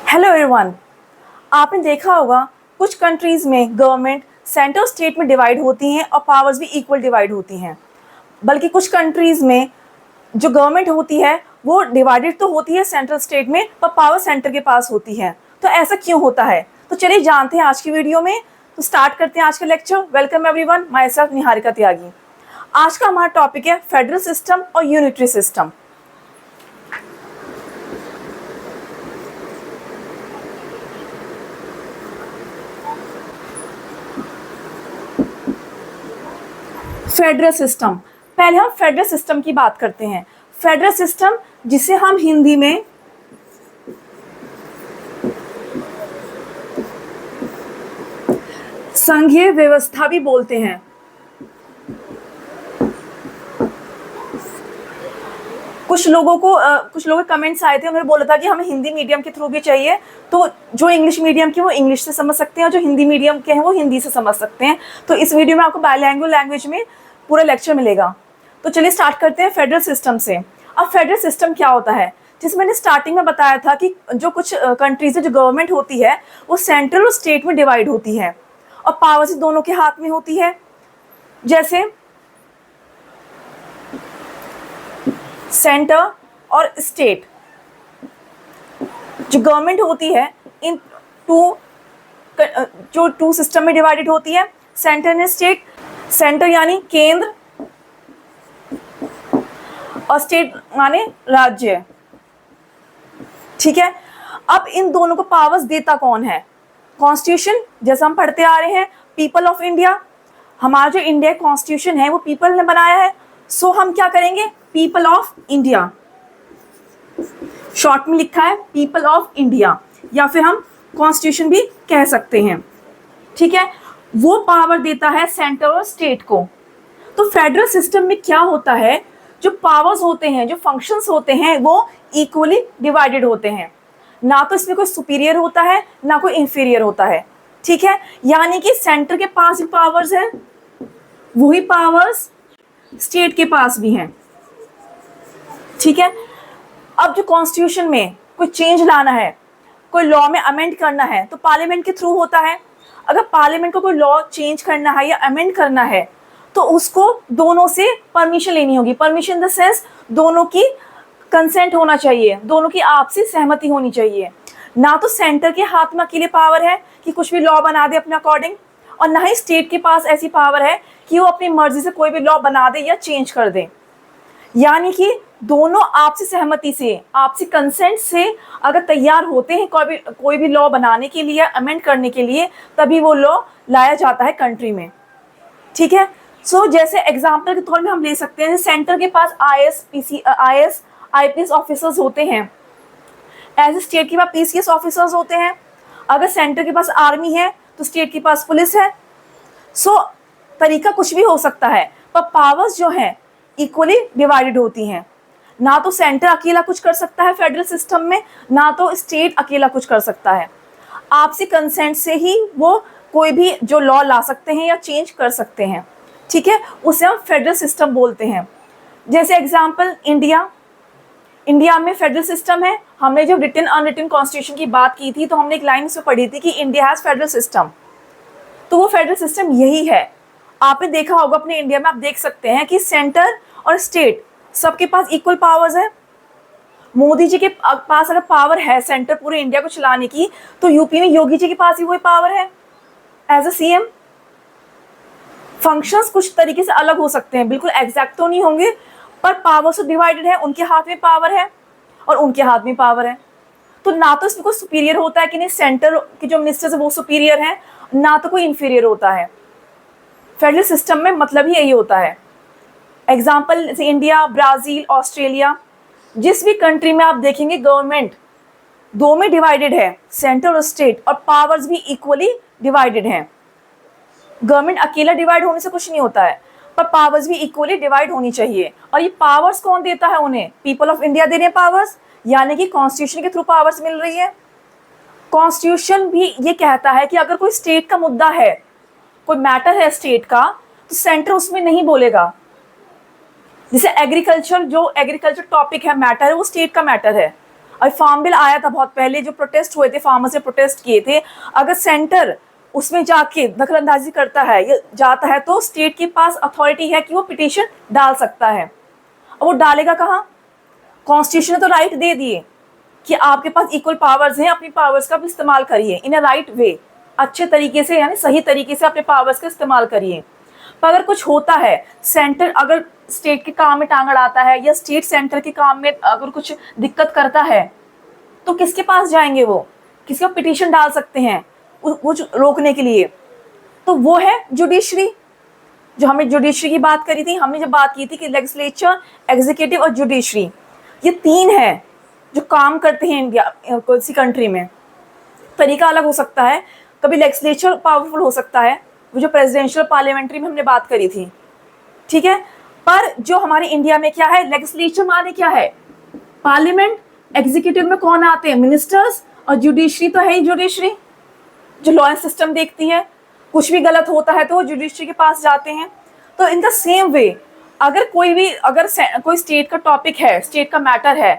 Hello everyone. आपने देखा होगा कुछ कंट्रीज़ में गवर्नमेंट सेंटर और स्टेट में डिवाइड होती हैं और पावर्स भी इक्वल डिवाइड होती हैं। बल्कि कुछ कंट्रीज़ में जो गवर्नमेंट होती है वो डिवाइडेड तो होती है सेंट्रल स्टेट में, पर पावर सेंटर के पास होती है। तो ऐसा क्यों होता है? तो चलिए जानते हैं आज की वीडियो में। तो स्टार्ट करते हैं आज का lecture. Welcome everyone, myself Niharika Tyagi. आज का हमारा टॉपिक है फेडरल सिस्टम और यूनिटरी सिस्टम। फेडरल सिस्टम, पहले हम फेडरल सिस्टम की बात करते हैं। फेडरल सिस्टम जिसे हम हिंदी में संघीय व्यवस्था भी बोलते हैं। कुछ लोगों के कमेंट्स आए थे, उन्होंने बोला था कि हमें हिंदी मीडियम के थ्रू भी चाहिए। तो जो इंग्लिश मीडियम के वो इंग्लिश से समझ सकते हैं और जो हिंदी मीडियम के हैं वो हिंदी से समझ सकते हैं। तो इस वीडियो में आपको बायलैंग्वेज लैंग्वेज में पूरा लेक्चर मिलेगा। तो चलिए स्टार्ट करते हैं फेडरल सिस्टम से। अब फेडरल सिस्टम क्या होता है? जिसमें मैंने स्टार्टिंग में बताया था कि जो कुछ कंट्रीज है जो गवर्नमेंट होती है वो सेंट्रल और स्टेट में डिवाइड होती है और पावर्स दोनों के हाथ में होती है। जैसे सेंटर और स्टेट, जो गवर्नमेंट होती है इन टू सिस्टम में डिवाइडेड होती है, सेंटर एंड स्टेट। सेंटर यानी केंद्र और स्टेट माने राज्य। ठीक है। अब इन दोनों को पावर्स देता कौन है? कॉन्स्टिट्यूशन, जैसा हम पढ़ते आ रहे हैं, पीपल ऑफ इंडिया। हमारा जो इंडिया कॉन्स्टिट्यूशन है वो पीपल ने बनाया है। सो हम क्या करेंगे? पीपल ऑफ इंडिया, शॉर्ट में लिखा है पीपल ऑफ इंडिया, या फिर हम कॉन्स्टिट्यूशन भी कह सकते हैं। ठीक है। वो पावर देता है सेंटर और स्टेट को। तो फेडरल सिस्टम में क्या होता है? जो पावर्स होते हैं, जो फंक्शंस होते हैं, वो इक्वली डिवाइडेड होते हैं। ना तो इसमें कोई सुपीरियर होता है ना कोई इंफीरियर होता है। ठीक है। यानी कि सेंटर के पास भी पावर्स हैं, वही पावर्स स्टेट के पास भी हैं। ठीक है। अब जो कॉन्स्टिट्यूशन में कोई चेंज लाना है, कोई लॉ में अमेंड करना है, तो पार्लियामेंट के थ्रू होता है। अगर पार्लियामेंट को कोई लॉ चेंज करना है या अमेंड करना है तो उसको दोनों से परमिशन लेनी होगी। परमिशन इन द सेंस दोनों की कंसेंट होना चाहिए, दोनों की आपसी सहमति होनी चाहिए। ना तो सेंटर के हाथ में अकेले पावर है कि कुछ भी लॉ बना दे अपने अकॉर्डिंग, और ना ही स्टेट के पास ऐसी पावर है कि वो अपनी मर्जी से कोई भी लॉ बना दे या चेंज कर दे। यानी कि दोनों आपसी सहमति से, आपसी कंसेंट से अगर तैयार होते हैं कोई भी लॉ बनाने के लिए, अमेंड करने के लिए, तभी वो लॉ लाया जाता है कंट्री में। ठीक है। सो जैसे एग्जांपल के तौर में हम ले सकते हैं, सेंटर के पास IAS IPS ऑफिसर्स होते हैं, एज स्टेट के पास PCS ऑफिसर्स होते हैं। अगर सेंटर के पास आर्मी है तो स्टेट के पास पुलिस है। सो तरीका कुछ भी हो सकता है, पर पावर्स जो हैं इक्वली डिवाइडेड होती हैं। ना तो सेंटर अकेला कुछ कर सकता है फेडरल सिस्टम में, ना तो स्टेट अकेला कुछ कर सकता है। आपसी कंसेंट से ही वो कोई भी जो लॉ ला सकते हैं या चेंज कर सकते हैं। ठीक है। उसे हम फेडरल सिस्टम बोलते हैं। जैसे एग्जांपल इंडिया में फेडरल सिस्टम है। हमने जब रिटन अनरिटन कॉन्स्टिट्यूशन की बात की थी तो हमने एक लाइन उसमें पढ़ी थी कि इंडिया हैज़ फेडरल सिस्टम। तो वो फेडरल सिस्टम यही है। आपने देखा होगा अपने इंडिया में, आप देख सकते हैं कि सेंटर और स्टेट सबके पास इक्वल पावर्स है। मोदी जी के पास अगर पावर है सेंटर पूरे इंडिया को चलाने की, तो यूपी में योगी जी के पास भी वही पावर है एज अ CM। फंक्शंस कुछ तरीके से अलग हो सकते हैं, बिल्कुल एग्जैक्ट तो नहीं होंगे, पर पावर तो डिवाइडेड है। उनके हाथ में पावर है और उनके हाथ में पावर है। तो ना तो इसमें कोई सुपीरियर होता है कि नहीं सेंटर के जो मिनिस्टर्स है वो सुपीरियर हैं, ना तो कोई इंफीरियर होता है। फेडरल सिस्टम में मतलब ही यही होता है। एग्जाम्पल जैसे इंडिया, ब्राज़ील, ऑस्ट्रेलिया, जिस भी कंट्री में आप देखेंगे गवर्नमेंट दो में डिवाइडेड है, सेंटर और स्टेट, और पावर्स भी इक्वली डिवाइडेड हैं। गवर्नमेंट अकेला डिवाइड होने से कुछ नहीं होता है, पर पावर्स भी इक्वली डिवाइड होनी चाहिए। और ये पावर्स कौन देता है? उन्हें पीपल ऑफ इंडिया दे रहे हैं पावर्स, यानी कि कॉन्स्टिट्यूशन के थ्रू पावर्स मिल रही है। कॉन्स्टिट्यूशन भी ये कहता है कि अगर कोई स्टेट का मुद्दा है, कोई मैटर है स्टेट का, तो सेंटर उसमें नहीं बोलेगा। जैसे एग्रीकल्चर, जो एग्रीकल्चर टॉपिक है, मैटर है, वो स्टेट का मैटर है। और फार्म बिल आया था बहुत पहले, जो प्रोटेस्ट हुए थे, फार्मर्स ने प्रोटेस्ट किए थे, अगर सेंटर उसमें जाके दखलंदाजी करता है या जाता है तो स्टेट के पास अथॉरिटी है कि वो पिटीशन डाल सकता है। और वो डालेगा कहाँ? कॉन्स्टिट्यूशन ने तो राइट दे दिए कि आपके पास इक्वल पावर्स हैं, अपनी पावर्स का भी इस्तेमाल करिए इन अ राइट वे, अच्छे तरीके से, यानी सही तरीके से अपने पावर्स का इस्तेमाल करिए। पर अगर कुछ होता है, सेंटर अगर स्टेट के काम में टांग अड़ाता है या स्टेट सेंटर के काम में अगर कुछ दिक्कत करता है, तो किसके पास जाएंगे? वो किसका पिटीशन डाल सकते हैं कुछ रोकने के लिए? तो वो है जुडिशरी। जो हमने जुडिशरी की बात करी थी, हमने जब बात की थी कि लेजिस्लेचर, एग्जीक्यूटिव और जुडिशरी, ये तीन है जो काम करते हैं इंडिया किसी कंट्री में। तरीका अलग हो सकता है, कभी लेजिस्लेचर पावरफुल हो सकता है, वो जो प्रेसिडेंशियल पार्लियामेंट्री में हमने बात करी थी, ठीक है। पर जो हमारे इंडिया में क्या है, लेजिस्लेचर माने क्या है? पार्लियामेंट। एग्जीक्यूटिव में कौन आते हैं? मिनिस्टर्स। और जुडिशरी तो है ही जुडिशरी, जो लॉ एंड सिस्टम देखती है। कुछ भी गलत होता है तो वो जुडिशरी के पास जाते हैं। तो इन द सेम वे, अगर कोई स्टेट का टॉपिक है, स्टेट का मैटर है,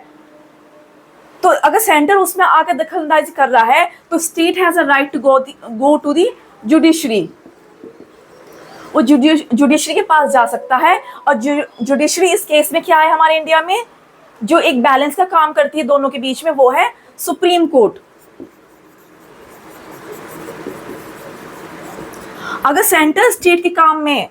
तो अगर सेंटर उसमें आकर दखलंदाजी कर रहा है तो state has a right to go to the judiciary. वो जुडिशरी के पास जा सकता है। और जुडिशरी इस केस में क्या है हमारे इंडिया में, जो एक बैलेंस का काम करती है दोनों के बीच में, वो है सुप्रीम कोर्ट। अगर सेंटर स्टेट के काम में,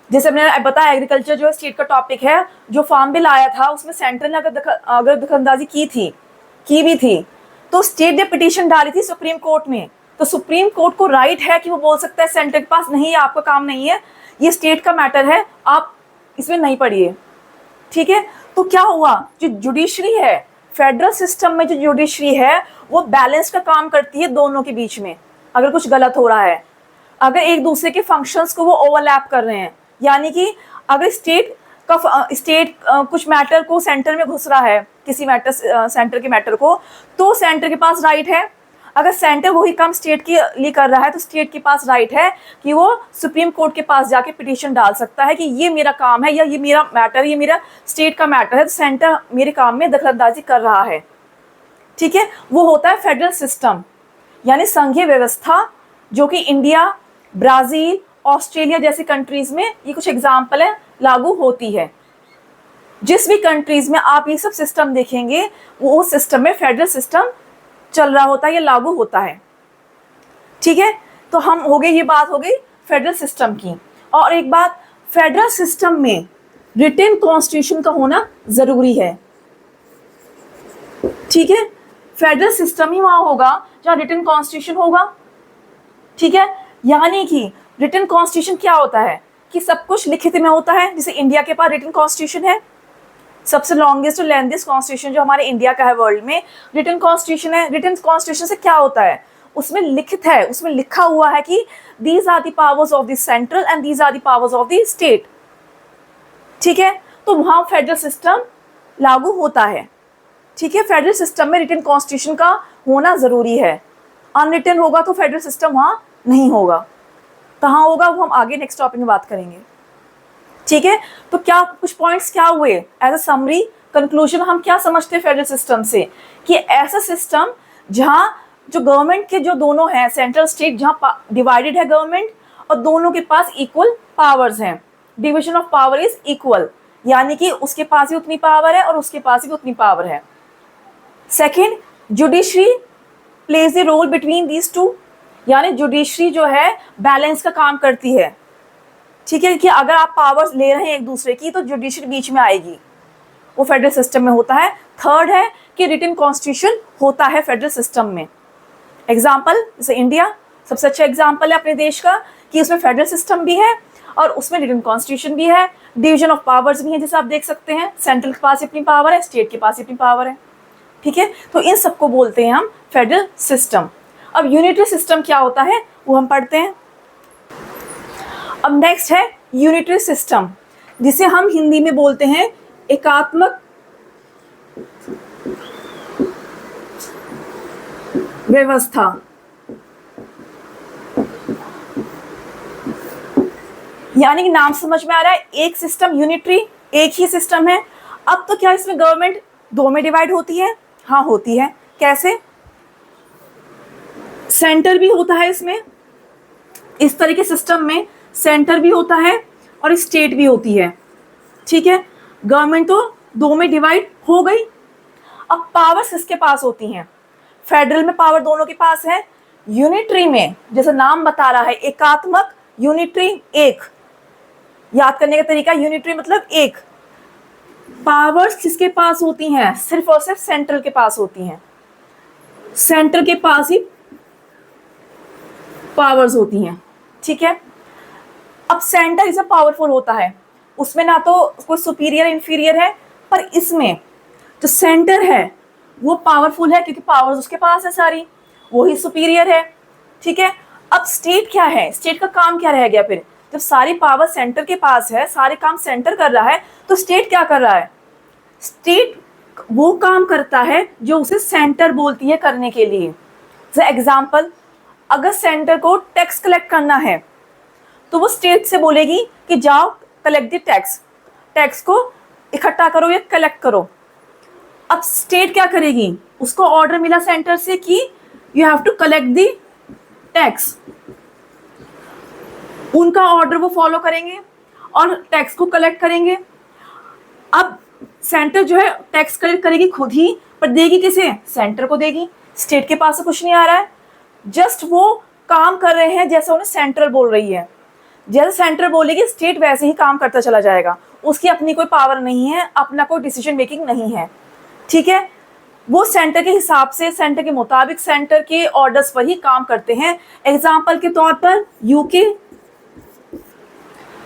जैसे मैंने बताया एग्रीकल्चर जो स्टेट का टॉपिक है, जो फार्म बिल आया था उसमें सेंटर ने अगर दखलंदाजी की भी थी, तो स्टेट ने पिटीशन डाली थी सुप्रीम कोर्ट में। तो सुप्रीम कोर्ट को राइट है कि वो बोल सकता है सेंटर के पास, नहीं आपका काम नहीं है, ये स्टेट का मैटर है, आप इसमें नहीं पढ़िए, ठीक है। तो क्या हुआ, जो जुडिशरी है, फेडरल सिस्टम में जो जुडिशरी है, वो बैलेंस का काम करती है दोनों के बीच में। अगर कुछ गलत हो रहा है, अगर एक दूसरे के फंक्शंस को वो ओवरलैप कर रहे हैं, यानी कि अगर स्टेट कुछ मैटर को सेंटर में घुस रहा है, किसी मैटर सेंटर के मैटर को, तो सेंटर के पास राइट है। अगर सेंटर वही काम स्टेट के लिए कर रहा है तो स्टेट के पास राइट है कि वो सुप्रीम कोर्ट के पास जाके पिटीशन डाल सकता है कि ये मेरा काम है या ये मेरा मैटर, ये मेरा स्टेट का मैटर है, तो सेंटर मेरे काम में दखलंदाजी कर रहा है, ठीक है। वो होता है फेडरल सिस्टम, यानी संघीय व्यवस्था, जो कि इंडिया, ब्राज़ील, ऑस्ट्रेलिया जैसी कंट्रीज में, ये कुछ एग्जाम्पल है, लागू होती है। जिस भी कंट्रीज में आप ये सब सिस्टम देखेंगे, वो उस सिस्टम में फेडरल सिस्टम चल रहा होता है या लागू होता है, ठीक है। तो हम हो गए, ये बात हो गई फेडरल सिस्टम की। और एक बात, फेडरल सिस्टम में रिटन कॉन्स्टिट्यूशन का होना जरूरी है, ठीक है। फेडरल सिस्टम ही वहां होगा जहां रिटन कॉन्स्टिट्यूशन होगा, ठीक है। यानी कि रिटन कॉन्स्टिट्यूशन क्या होता है कि सब कुछ लिखित में होता है। जैसे इंडिया के पास रिटन कॉन्स्टिट्यूशन है, सबसे लॉन्गेस्ट और लेंथेस्ट कॉन्स्टिट्यूशन जो हमारे इंडिया का है वर्ल्ड में, रिटन कॉन्स्टिट्यूशन है। रिटन कॉन्स्टिट्यूशन से क्या होता है, उसमें लिखित है, उसमें लिखा हुआ है कि these are the powers of the central and these are the powers of the state, ठीक है। तो वहां फेडरल सिस्टम लागू होता है, ठीक है। फेडरल सिस्टम में रिटन कॉन्स्टिट्यूशन का होना जरूरी है। अनरिटन होगा तो फेडरल सिस्टम वहां नहीं होगा। कहाँ होगा वो हम आगे नेक्स्ट टॉपिक में बात करेंगे, ठीक है। तो क्या कुछ पॉइंट्स क्या हुए एज अ समरी कंक्लूजन, हम क्या समझते हैं फेडरल सिस्टम से, कि ऐसा सिस्टम जहाँ जो गवर्नमेंट के जो दोनों हैं, सेंट्रल स्टेट, जहाँ डिवाइडेड है गवर्नमेंट और दोनों के पास इक्वल पावर्स हैं, division of power is equal, यानी कि उसके पास भी उतनी पावर है और उसके पास भी उतनी पावर है। Second, judiciary plays the role between these two, यानी जुडिशरी जो है बैलेंस का काम करती है, ठीक है, कि अगर आप पावर्स ले रहे हैं एक दूसरे की तो जुडिशरी बीच में आएगी, वो फेडरल सिस्टम में होता है। थर्ड है कि रिटन कॉन्स्टिट्यूशन होता है फेडरल सिस्टम में। एग्जाम्पल, जैसे इंडिया सबसे अच्छा एग्जाम्पल है अपने देश का, कि उसमें फेडरल सिस्टम भी है और उसमें रिटन कॉन्स्टिट्यूशन भी है, डिवीजन ऑफ पावर्स भी है, जैसे आप देख सकते हैं, सेंट्रल के पास अपनी पावर है, स्टेट के पास अपनी पावर है, ठीक है। तो इन सबको बोलते हैं हम फेडरल सिस्टम। अब यूनिटरी सिस्टम क्या होता है वो हम पढ़ते हैं। अब नेक्स्ट है यूनिटरी सिस्टम, जिसे हम हिंदी में बोलते हैं एकात्मक व्यवस्था। यानी कि नाम समझ में आ रहा है, एक सिस्टम यूनिटरी, एक ही सिस्टम है। अब तो क्या इसमें गवर्नमेंट दो में डिवाइड होती है, हाँ होती है। कैसे? सेंटर भी होता है इसमें, इस तरह के सिस्टम में सेंटर भी होता है और स्टेट भी होती है। ठीक है, गवर्नमेंट तो दो में डिवाइड हो गई। अब पावर्स किसके पास होती हैं? फेडरल में पावर दोनों के पास है। यूनिटरी में जैसे नाम बता रहा है एकात्मक, यूनिटरी एक। याद करने का तरीका, यूनिटरी मतलब एक। पावर्स किसके पास होती हैं? सिर्फ और सिर्फ सेंट्रल के पास होती हैं। सेंटर के पास ही पावर्स होती हैं। ठीक है, अब सेंटर इसे पावरफुल होता है, उसमें ना तो कोई सुपीरियर इंफीरियर है, पर इसमें जो सेंटर है वो पावरफुल है क्योंकि पावर्स उसके पास है सारी, वो ही सुपीरियर है। ठीक है, अब स्टेट क्या है? स्टेट का काम क्या रह गया फिर? जब सारी पावर सेंटर के पास है, सारे काम सेंटर कर रहा है, तो स्टेट क्या कर रहा है? स्टेट वो काम करता है जो उसे सेंटर बोलती है करने के लिए। जैसे एग्जाम्पल, अगर सेंटर को टैक्स कलेक्ट करना है तो वो स्टेट से बोलेगी कि जाओ कलेक्ट द टैक्स, टैक्स को इकट्ठा करो या कलेक्ट करो। अब स्टेट क्या करेगी? उसको ऑर्डर मिला सेंटर से कि you have to collect the tax, उनका ऑर्डर वो फॉलो करेंगे और टैक्स को कलेक्ट करेंगे। अब सेंटर जो है टैक्स कलेक्ट करेगी खुद ही, पर देगी किसे? सेंटर को देगी। स्टेट के पास से कुछ नहीं आ रहा है, जस्ट वो काम कर रहे हैं जैसे उन्हें सेंट्रल बोल रही है। जैसे सेंटर बोलेगी स्टेट वैसे ही काम करता चला जाएगा, उसकी अपनी कोई पावर नहीं है, अपना कोई डिसीजन मेकिंग नहीं है। ठीक है, वो सेंटर के हिसाब से, सेंटर के मुताबिक, सेंटर के ऑर्डर्स पर ही काम करते हैं। एग्जाम्पल के तौर पर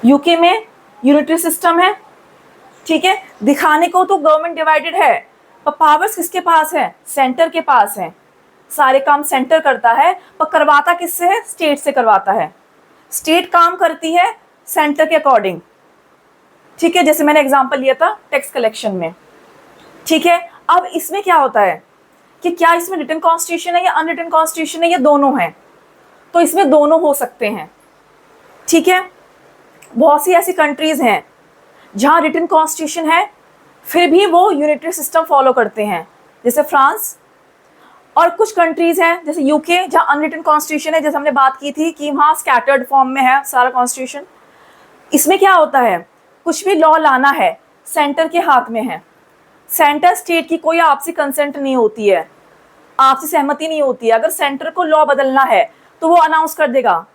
यूके में यूनिटरी सिस्टम है। ठीक है, दिखाने को तो गवर्नमेंट डिवाइडेड है, पर पावर्स किसके पास है? सेंटर के पास है। सारे काम सेंटर करता है, पर करवाता किससे है? स्टेट से करवाता है। स्टेट काम करती है सेंटर के अकॉर्डिंग। ठीक है, जैसे मैंने एग्जांपल लिया था टैक्स कलेक्शन में। ठीक है, अब इसमें क्या होता है कि क्या इसमें रिटन कॉन्स्टिट्यूशन है या अनरिटन कॉन्स्टिट्यूशन है, या दोनों है? तो इसमें दोनों हो सकते हैं। ठीक है, बहुत सी ऐसी कंट्रीज हैं जहां रिटन कॉन्स्टिट्यूशन है फिर भी वो यूनिटरी सिस्टम फॉलो करते हैं, जैसे फ्रांस। और कुछ कंट्रीज हैं जैसे यूके जहां अनरिटन कॉन्स्टिट्यूशन है, जैसे हमने बात की थी कि वहाँ स्कैटर्ड फॉर्म में है सारा कॉन्स्टिट्यूशन। इसमें क्या होता है, कुछ भी लॉ लाना है सेंटर के हाथ में है। सेंटर स्टेट की कोई आपसी कंसेंट नहीं होती है, आपसी सहमति नहीं होती है। अगर सेंटर को लॉ बदलना है तो वो अनाउंस कर देगा।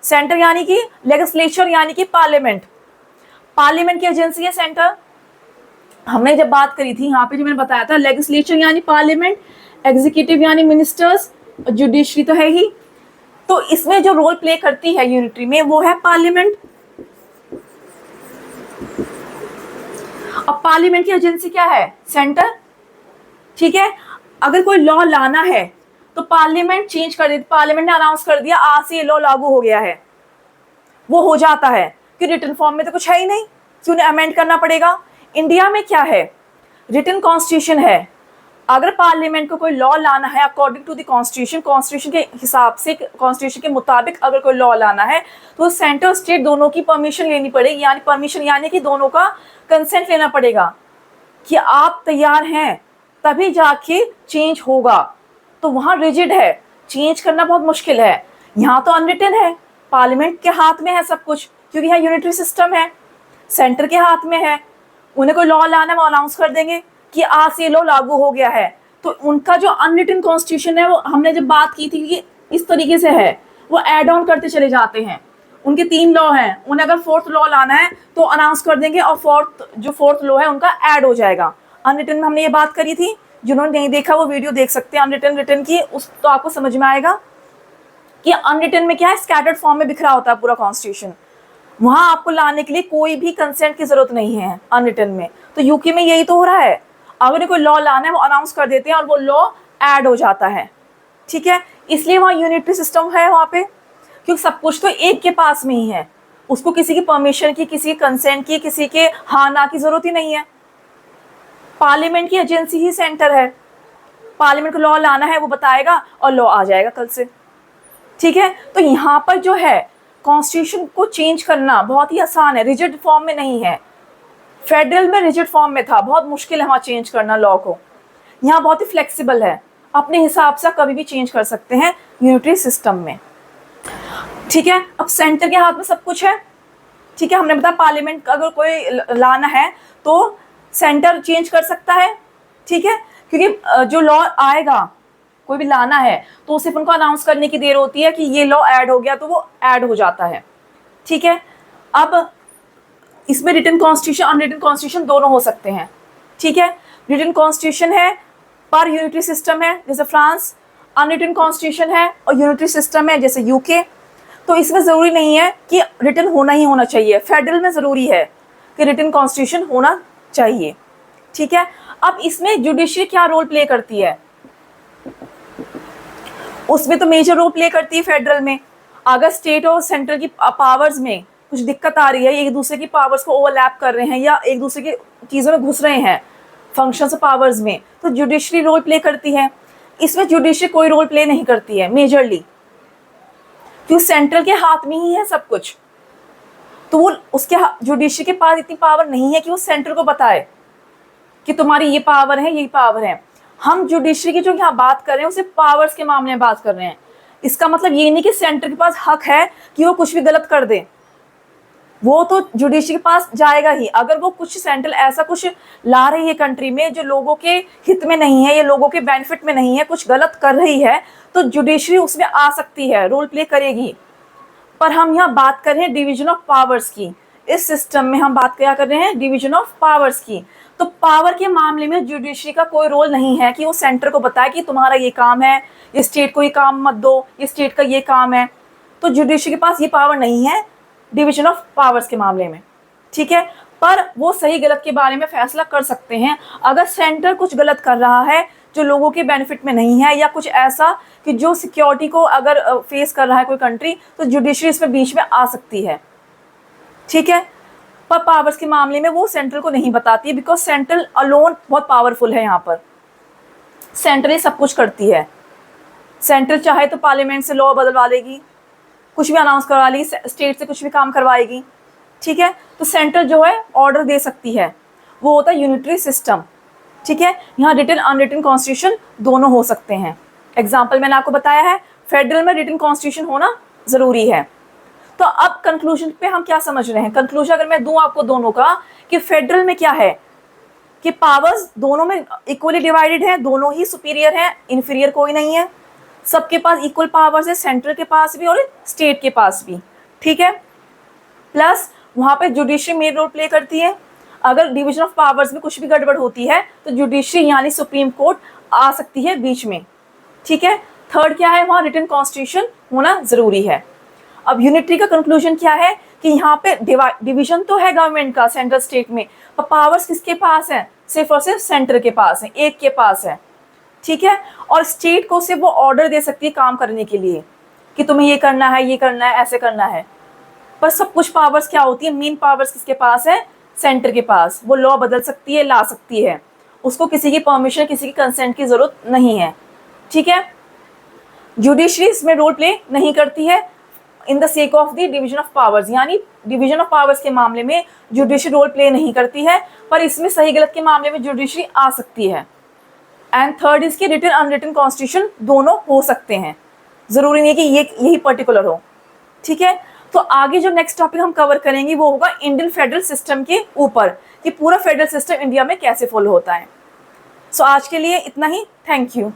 सेंटर यानी कि लेजिस्लेचर यानी कि पार्लियामेंट, पार्लियामेंट की एजेंसी है सेंटर। हमने जब बात करी थी यहाँ पे जो मैंने बताया था, लेजिस्लेचर यानी पार्लियामेंट, एग्जीक्यूटिव यानी मिनिस्टर्स, जुडिशरी तो है ही। तो इसमें जो रोल प्ले करती है यूनिटरी में वो है पार्लियामेंट। अब पार्लियामेंट की एजेंसी क्या है? सेंटर। ठीक है, अगर कोई लॉ लाना है तो पार्लियामेंट चेंज कर देती, पार्लियामेंट ने अनाउंस कर दिया आज से ये लॉ लागू हो गया है, वो हो जाता है कि रिटन फॉर्म में तो कुछ है ही नहीं, क्यों उन्हें अमेंड करना पड़ेगा। इंडिया में क्या है? रिटन कॉन्स्टिट्यूशन है। अगर पार्लियामेंट को कोई लॉ लाना है according to the constitution, constitution के हिसाब से, कॉन्स्टिट्यूशन के मुताबिक अगर कोई लॉ लाना है तो सेंटर और स्टेट दोनों की परमिशन लेनी पड़ेगी। यानी परमिशन यानी कि दोनों का कंसेंट लेना पड़ेगा कि आप तैयार हैं तभी जाके चेंज होगा। तो वहाँ रिजिड है, चेंज करना बहुत मुश्किल है। यहाँ तो अनरिटन है, पार्लियामेंट के हाथ में है सब कुछ, क्योंकि यहाँ यूनिटरी सिस्टम है, सेंटर के हाथ में है। उन्हें कोई लॉ लाना है वो अनाउंस कर देंगे कि आज से लॉ लागू हो गया है। तो उनका जो अनरिटन कॉन्स्टिट्यूशन है वो हमने जब बात की थी कि इस तरीके से है, वो एड ऑन करते चले जाते हैं। उनके 3 लॉ हैं, उन्हें अगर 4th लॉ लाना है तो अनाउंस कर देंगे और जो 4th लॉ है उनका ऐड हो जाएगा। अनरिटन में हमने ये बात करी थी, जिन्होंने नहीं देखा वो वीडियो देख सकते हैं अनरिटन रिटन की, उस तो आपको समझ में आएगा कि अनरिटन में क्या है, स्कैटर्ड फॉर्म में बिखरा होता है पूरा कॉन्स्टिट्यूशन। वहां आपको लाने के लिए कोई भी कंसेंट की जरूरत नहीं है अनरिटन में। तो यूके में यही तो हो रहा है, अगर कोई लॉ लाना है वो अनाउंस कर देते हैं और वो लॉ ऐड हो जाता है। ठीक है, इसलिए वहाँ यूनिटरी सिस्टम है वहाँ पे, क्योंकि सब कुछ तो एक के पास में ही है, उसको किसी की परमिशन की, किसी के कंसेंट की, किसी के हाँ ना की जरूरत ही नहीं है। पार्लियामेंट की एजेंसी ही सेंटर है, पार्लियामेंट को लॉ लाना है वो बताएगा और लॉ आ जाएगा कल से। ठीक है, तो यहाँ पर जो है कॉन्स्टिट्यूशन को चेंज करना बहुत ही आसान है, रिजिड फॉर्म में नहीं है। फेडरल में रिजिड फॉर्म में था, बहुत मुश्किल है वहाँ चेंज करना लॉ को। यहाँ बहुत ही फ्लेक्सिबल है, अपने हिसाब से कभी भी चेंज कर सकते हैं यूनिटरी सिस्टम में। ठीक है, अब सेंटर के हाथ में सब कुछ है। ठीक है, हमने बताया पार्लियामेंट का अगर कोई लाना है तो सेंटर चेंज कर सकता है। ठीक है, क्योंकि जो लॉ आएगा कोई भी लाना है तो सिर्फ उनको अनाउंस करने की देर होती है कि ये लॉ ऐड हो गया तो वो ऐड हो जाता है। ठीक है, अब इसमें रिटन कॉन्स्टिट्यूशन अनरिटन कॉन्स्टिट्यूशन दोनों हो सकते हैं। ठीक है, रिटन कॉन्स्टिट्यूशन है पर यूनिटरी सिस्टम है जैसे फ्रांस, अनरिटन कॉन्स्टिट्यूशन है और यूनिटरी सिस्टम है जैसे यूके। तो इसमें ज़रूरी नहीं है कि रिटन होना ही होना चाहिए, फेडरल में ज़रूरी है कि रिटन कॉन्स्टिट्यूशन होना चाहिए। ठीक है, अब इसमें जुडिशरी क्या रोल प्ले करती है, उसमें तो मेजर रोल प्ले करती है फेडरल में। अगर स्टेट और सेंट्रल की पावर्स में कुछ दिक्कत आ रही है, एक दूसरे की पावर्स को ओवरलैप कर रहे हैं या एक दूसरे की चीज़ों में घुस रहे हैं फंक्शंस पावर्स में, तो जुडिशरी रोल प्ले करती है। इसमें जुडिशरी कोई रोल प्ले नहीं करती है मेजरली, क्योंकि सेंट्रल के हाथ में ही है सब कुछ। तो वो उसके जुडिशरी के पास इतनी पावर नहीं है कि वो सेंट्रल को बताए कि तुम्हारी ये पावर है, ये पावर है। हम जुडिशरी की जो यहाँ बात कर रहे हैं उसे पावर्स के मामले में बात कर रहे हैं। इसका मतलब ये नहीं कि सेंटर के पास हक है कि वो कुछ भी गलत कर दे, वो तो जुडिशरी के पास जाएगा ही। अगर वो कुछ सेंट्रल ऐसा कुछ ला रही है कंट्री में जो लोगों के हित में नहीं है या लोगों के बेनिफिट में नहीं है, कुछ गलत कर रही है, तो जुडिशरी उसमें आ सकती है, रोल प्ले करेगी। पर हम यहाँ बात कर रहे हैं डिवीजन ऑफ पावर्स की। इस सिस्टम में हम बात क्या कर रहे हैं, डिवीजन ऑफ पावर्स की। तो पावर के मामले में जुडिशरी का कोई रोल नहीं है कि वो सेंटर को बताए कि तुम्हारा ये काम है, ये स्टेट को ये काम मत दो, ये स्टेट का ये काम है। तो जुडिशरी के पास ये पावर नहीं है डिवीजन ऑफ पावर्स के मामले में। ठीक है, पर वो सही गलत के बारे में फैसला कर सकते हैं। अगर सेंटर कुछ गलत कर रहा है जो लोगों के बेनिफिट में नहीं है, या कुछ ऐसा कि जो सिक्योरिटी को अगर फेस कर रहा है कोई कंट्री, तो जुडिशरी इसमें बीच में आ सकती है। ठीक है, पर पावर्स के मामले में वो सेंट्रल को नहीं बताती, बिकॉज सेंट्रल अलोन बहुत पावरफुल है। यहाँ पर सेंट्रल सब कुछ करती है। सेंट्रल चाहे तो पार्लियामेंट से लॉ बदलवा लेगी, कुछ भी अनाउंस करवा लेगी, स्टेट से कुछ भी काम करवाएगी। ठीक है, तो सेंट्रल जो है ऑर्डर दे सकती है, वो होता है यूनिटरी सिस्टम। ठीक है, यहाँ रिटन अनरिटन कॉन्स्टिट्यूशन दोनों हो सकते हैं। एग्जाम्पल मैंने आपको बताया है, फेडरल में रिटन कॉन्स्टिट्यूशन होना ज़रूरी है। तो अब कंक्लूजन पे हम क्या समझ रहे हैं, कंक्लूजन अगर मैं दूं आपको दोनों का, कि फेडरल में क्या है कि पावर्स दोनों में इक्वली डिवाइडेड है, दोनों ही सुपीरियर है, इन्फीरियर कोई नहीं है, सबके पास इक्वल पावर्स है, सेंट्रल के पास भी और स्टेट के पास भी। ठीक है, प्लस वहाँ पे जुडिशरी मेन रोल प्ले करती है। अगर डिवीजन ऑफ पावर्स में कुछ भी गड़बड़ होती है तो जुडिशरी यानी सुप्रीम कोर्ट आ सकती है बीच में। ठीक है, थर्ड क्या है, वहाँ रिटन कॉन्स्टिट्यूशन होना ज़रूरी है। अब यूनिटरी का कंक्लूजन क्या है कि यहाँ पे डिवीजन तो है गवर्नमेंट का सेंट्रल स्टेट में, पर पावर्स किसके पास है, सिर्फ और सिर्फ सेंटर के पास है, एक के पास है। ठीक है, और स्टेट को सिर्फ वो ऑर्डर दे सकती है काम करने के लिए कि तुम्हें ये करना है, ये करना है, ऐसे करना है। पर सब कुछ पावर्स क्या होती है, मेन पावर्स किसके पास है, सेंटर के पास। वो लॉ बदल सकती है, ला सकती है, उसको किसी की परमिशन, किसी की कंसेंट की जरूरत नहीं है। ठीक है, जुडिशरी इसमें रोल प्ले नहीं करती है in the sake of the division of powers, यानी डिवीजन ऑफ पावर्स के मामले में जुडिशरी रोल प्ले नहीं करती है, पर इसमें सही गलत के मामले में जुडिशरी आ सकती है। एंड थर्ड इसके रिटन अनरिटन कॉन्स्टिट्यूशन दोनों हो सकते हैं, ज़रूरी नहीं है कि ये यही पर्टिकुलर हो। ठीक है, तो आगे जो नेक्स्ट टॉपिक हम कवर करेंगे वो होगा इंडियन फेडरल सिस्टम के ऊपर, कि पूरा फेडरल सिस्टम इंडिया में कैसे फॉलो होता है। सो आज के लिए इतना ही, थैंक यू।